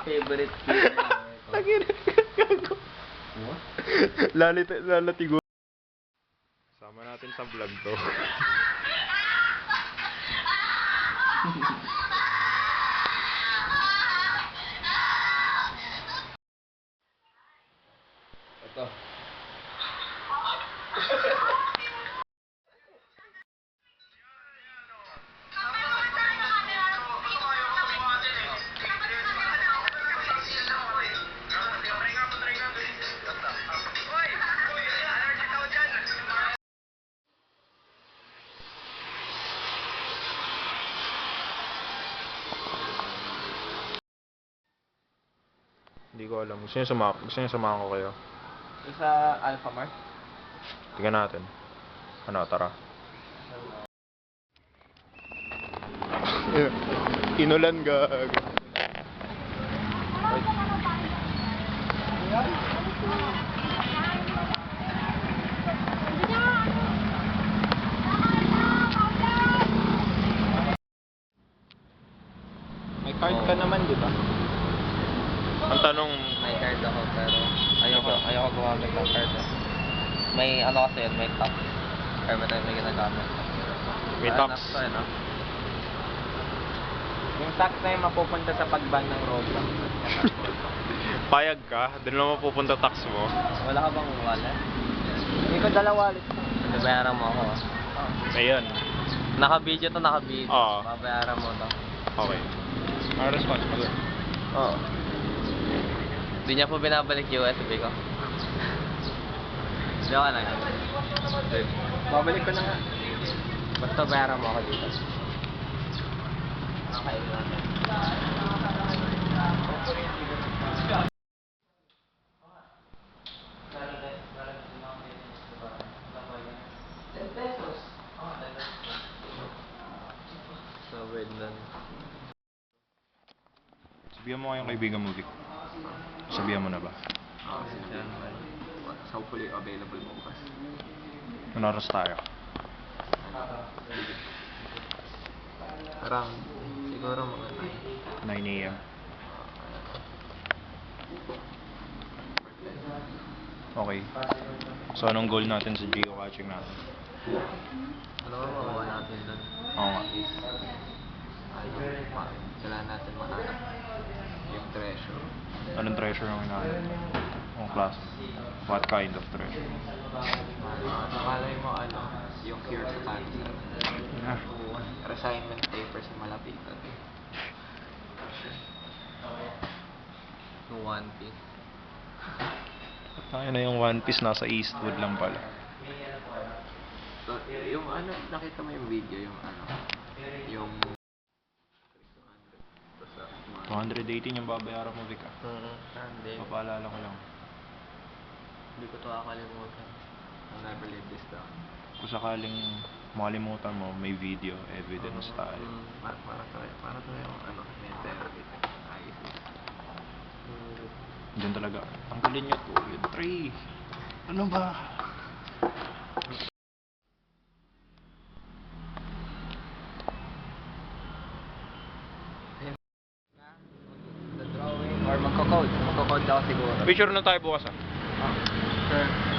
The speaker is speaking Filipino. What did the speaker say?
favorite kid. Gago. Lalatigo. Sama natin sa vlog to. Ito. Hindi ko alam. Gusto niyo samahan ko kayo? Sa Alpha Mart? Tingnan natin. Ano, tara. Inulan gag. May card ka naman, di ba? Ang tanong, May card ako pero ayoko gumamit ng card. May ano kasi yun, may tax. Every time may ginagamit. may tax. No? Yung tax na yung mapupunta sa pag-ban ng roadblock. Payag ka? Doon lang mapupunta tax mo. Wala ka bang wallet? Hindi ko dala wallet. Babayaran mo ako. Ayan. Naka-video to, naka-video. Oo. Babayaran mo to. Okay. Ang responsible. Oo. Hindi niya po binabalik USB ko. Diyan ka lang. Babalik ko na nga. Basta bayaran mo ako dito. Okay. Sabay na. Sabihan mo kayong kaibigan mo, Vic. Sabihan mo na ba? Hopefully available bukas. Ano oras tayo? Around, siguro mga 9 AM. Okay. So, anong goal natin sa geocaching natin? ano ba makuha natin doon? Oo nga. Kailangan natin mahanap yung treasure. Anong treasure ang hinahanap? Anong klase? What kind of treasure? Malay mo yung cure sa cancer. Ah. Assignment paper sa malapitan. Yung One Piece. Tayo na yung One Piece nasa Eastwood lang pala. So, yung nakita mo yung video, yung 218 yung babayaran mo, Vic. Hindi. Papaalala ko lang. Hindi ko ito kakalimutan. I'll never live this down. Kung sakaling makalimutan mo, may video evidence tayo. Para to yung mentality. ISIS. Diyan talaga. Tanggalin nyo to. Yun, 3. Ano ba? The drawing or magko-code. Magko-code ako siguro. Picture na tayo bukas, ah. Sure.